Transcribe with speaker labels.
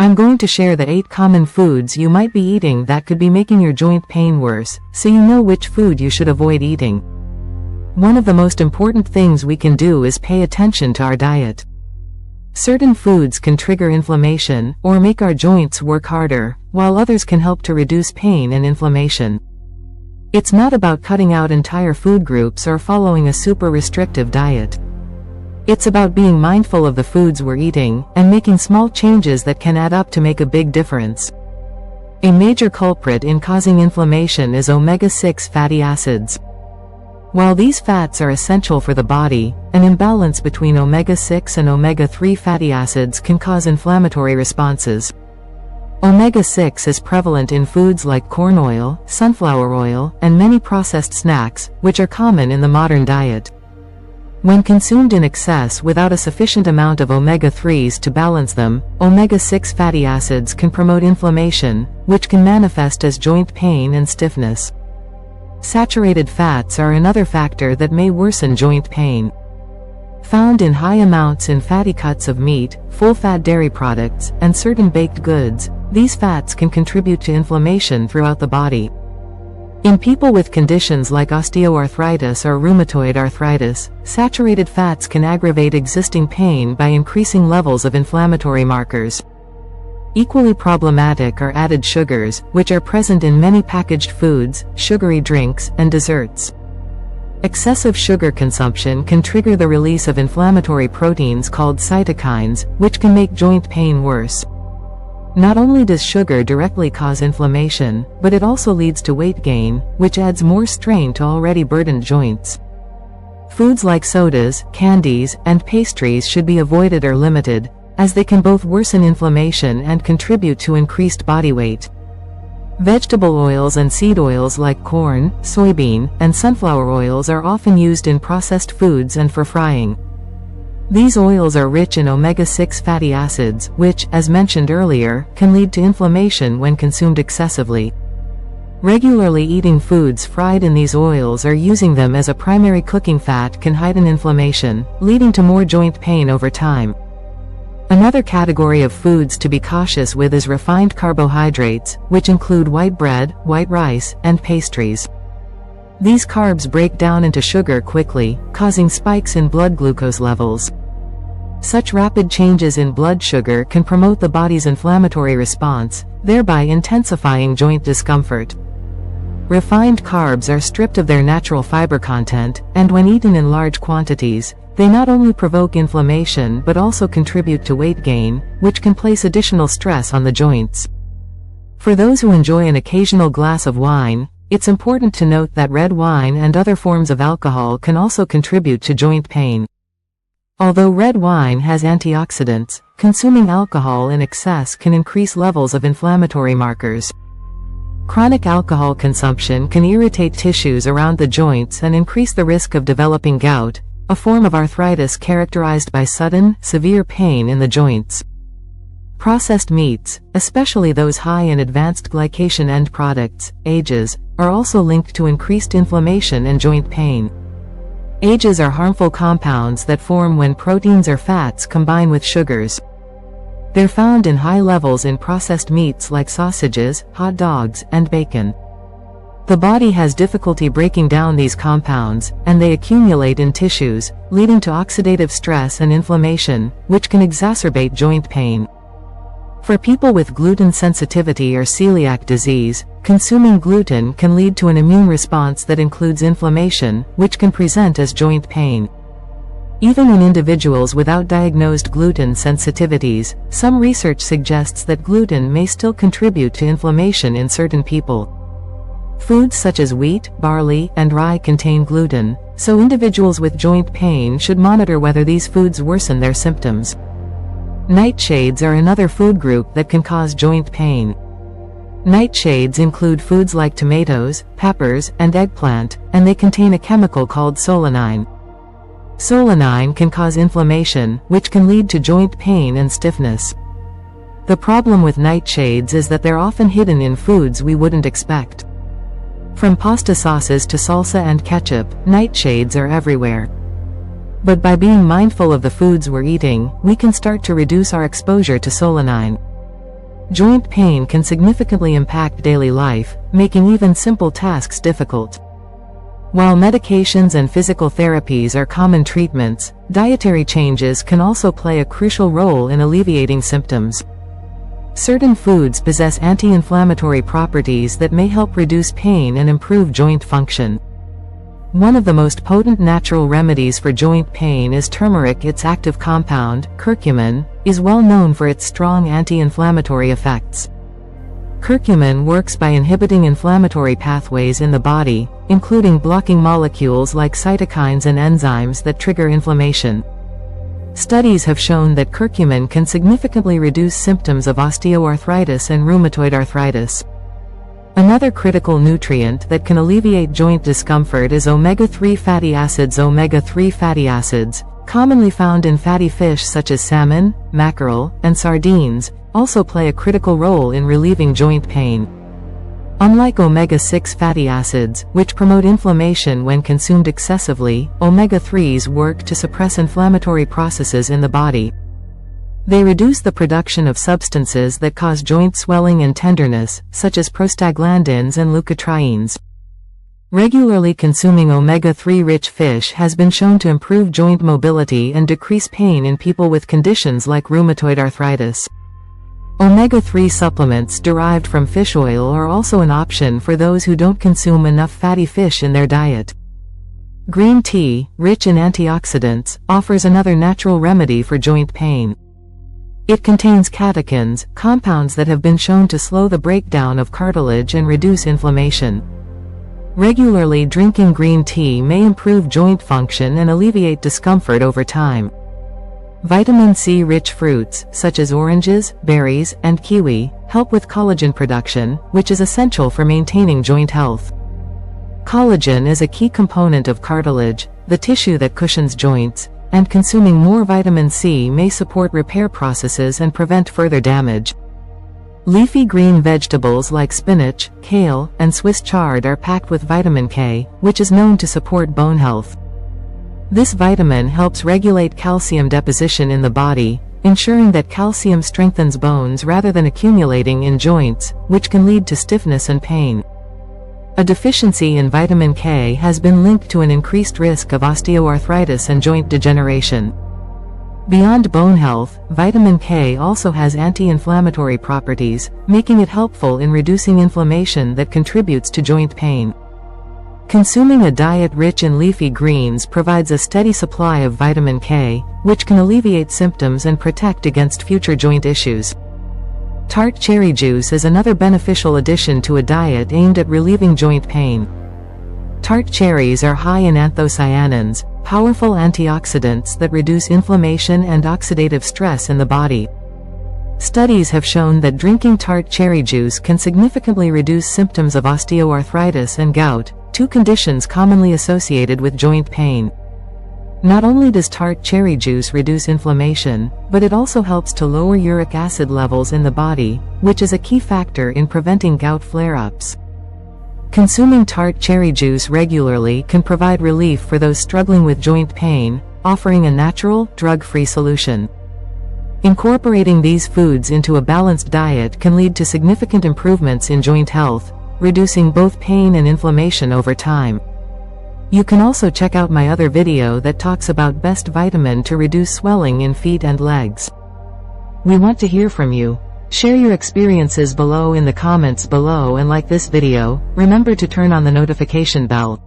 Speaker 1: I'm going to share the 8 common foods you might be eating that could be making your joint pain worse, so you know which food you should avoid eating. One of the most important things we can do is pay attention to our diet. Certain foods can trigger inflammation, or make our joints work harder, while others can help to reduce pain and inflammation. It's not about cutting out entire food groups or following a super restrictive diet. It's about being mindful of the foods we're eating, and making small changes that can add up to make a big difference. A major culprit in causing inflammation is omega-6 fatty acids. While these fats are essential for the body, an imbalance between omega-6 and omega-3 fatty acids can cause inflammatory responses. Omega-6 is prevalent in foods like corn oil, sunflower oil, and many processed snacks, which are common in the modern diet. When consumed in excess without a sufficient amount of omega-3s to balance them, omega-6 fatty acids can promote inflammation, which can manifest as joint pain and stiffness. Saturated fats are another factor that may worsen joint pain. Found in high amounts in fatty cuts of meat, full-fat dairy products, and certain baked goods, these fats can contribute to inflammation throughout the body. In people with conditions like osteoarthritis or rheumatoid arthritis, saturated fats can aggravate existing pain by increasing levels of inflammatory markers. Equally problematic are added sugars, which are present in many packaged foods, sugary drinks, and desserts. Excessive sugar consumption can trigger the release of inflammatory proteins called cytokines, which can make joint pain worse. Not only does sugar directly cause inflammation, but it also leads to weight gain, which adds more strain to already burdened joints. Foods like sodas, candies, and pastries should be avoided or limited, as they can both worsen inflammation and contribute to increased body weight. Vegetable oils and seed oils like corn, soybean, and sunflower oils are often used in processed foods and for frying. These oils are rich in omega-6 fatty acids, which, as mentioned earlier, can lead to inflammation when consumed excessively. Regularly eating foods fried in these oils or using them as a primary cooking fat can heighten inflammation, leading to more joint pain over time. Another category of foods to be cautious with is refined carbohydrates, which include white bread, white rice, and pastries. These carbs break down into sugar quickly, causing spikes in blood glucose levels. Such rapid changes in blood sugar can promote the body's inflammatory response, thereby intensifying joint discomfort. Refined carbs are stripped of their natural fiber content, and when eaten in large quantities, they not only provoke inflammation but also contribute to weight gain, which can place additional stress on the joints. For those who enjoy an occasional glass of wine, it's important to note that red wine and other forms of alcohol can also contribute to joint pain. Although red wine has antioxidants, consuming alcohol in excess can increase levels of inflammatory markers. Chronic alcohol consumption can irritate tissues around the joints and increase the risk of developing gout, a form of arthritis characterized by sudden, severe pain in the joints. Processed meats, especially those high in advanced glycation end products, AGEs, are also linked to increased inflammation and joint pain. AGEs are harmful compounds that form when proteins or fats combine with sugars. They're found in high levels in processed meats like sausages, hot dogs, and bacon. The body has difficulty breaking down these compounds, and they accumulate in tissues, leading to oxidative stress and inflammation, which can exacerbate joint pain. For people with gluten sensitivity or celiac disease, consuming gluten can lead to an immune response that includes inflammation, which can present as joint pain. Even in individuals without diagnosed gluten sensitivities, some research suggests that gluten may still contribute to inflammation in certain people. Foods such as wheat, barley, and rye contain gluten, so individuals with joint pain should monitor whether these foods worsen their symptoms. Nightshades are another food group that can cause joint pain. Nightshades include foods like tomatoes, peppers, and eggplant, and they contain a chemical called solanine. Solanine can cause inflammation, which can lead to joint pain and stiffness. The problem with nightshades is that they're often hidden in foods we wouldn't expect. From pasta sauces to salsa and ketchup, nightshades are everywhere. But by being mindful of the foods we're eating, we can start to reduce our exposure to solanine. Joint pain can significantly impact daily life, making even simple tasks difficult. While medications and physical therapies are common treatments, dietary changes can also play a crucial role in alleviating symptoms. Certain foods possess anti-inflammatory properties that may help reduce pain and improve joint function. One of the most potent natural remedies for joint pain is turmeric. Its active compound, curcumin, is well known for its strong anti-inflammatory effects. Curcumin works by inhibiting inflammatory pathways in the body, including blocking molecules like cytokines and enzymes that trigger inflammation. Studies have shown that curcumin can significantly reduce symptoms of osteoarthritis and rheumatoid arthritis. Another critical nutrient that can alleviate joint discomfort is omega-3 fatty acids. Omega-3 fatty acids, commonly found in fatty fish such as salmon, mackerel, and sardines, also play a critical role in relieving joint pain. Unlike omega-6 fatty acids, which promote inflammation when consumed excessively, omega-3s work to suppress inflammatory processes in the body. They reduce the production of substances that cause joint swelling and tenderness, such as prostaglandins and leukotrienes. Regularly consuming omega-3-rich fish has been shown to improve joint mobility and decrease pain in people with conditions like rheumatoid arthritis. Omega-3 supplements derived from fish oil are also an option for those who don't consume enough fatty fish in their diet. Green tea, rich in antioxidants, offers another natural remedy for joint pain. It contains catechins, compounds that have been shown to slow the breakdown of cartilage and reduce inflammation. Regularly drinking green tea may improve joint function and alleviate discomfort over time. Vitamin C-rich fruits, such as oranges, berries, and kiwi, help with collagen production, which is essential for maintaining joint health. Collagen is a key component of cartilage, the tissue that cushions joints, and consuming more vitamin C may support repair processes and prevent further damage. Leafy green vegetables like spinach, kale, and Swiss chard are packed with vitamin K, which is known to support bone health. This vitamin helps regulate calcium deposition in the body, ensuring that calcium strengthens bones rather than accumulating in joints, which can lead to stiffness and pain. A deficiency in vitamin K has been linked to an increased risk of osteoarthritis and joint degeneration. Beyond bone health, vitamin K also has anti-inflammatory properties, making it helpful in reducing inflammation that contributes to joint pain. Consuming a diet rich in leafy greens provides a steady supply of vitamin K, which can alleviate symptoms and protect against future joint issues. Tart cherry juice is another beneficial addition to a diet aimed at relieving joint pain. Tart cherries are high in anthocyanins, powerful antioxidants that reduce inflammation and oxidative stress in the body. Studies have shown that drinking tart cherry juice can significantly reduce symptoms of osteoarthritis and gout, two conditions commonly associated with joint pain. Not only does tart cherry juice reduce inflammation, but it also helps to lower uric acid levels in the body, which is a key factor in preventing gout flare-ups. Consuming tart cherry juice regularly can provide relief for those struggling with joint pain, offering a natural, drug-free solution. Incorporating these foods into a balanced diet can lead to significant improvements in joint health, reducing both pain and inflammation over time. You can also check out my other video that talks about best vitamin to reduce swelling in feet and legs. We want to hear from you. Share your experiences below in the comments below and like this video. Remember to turn on the notification bell.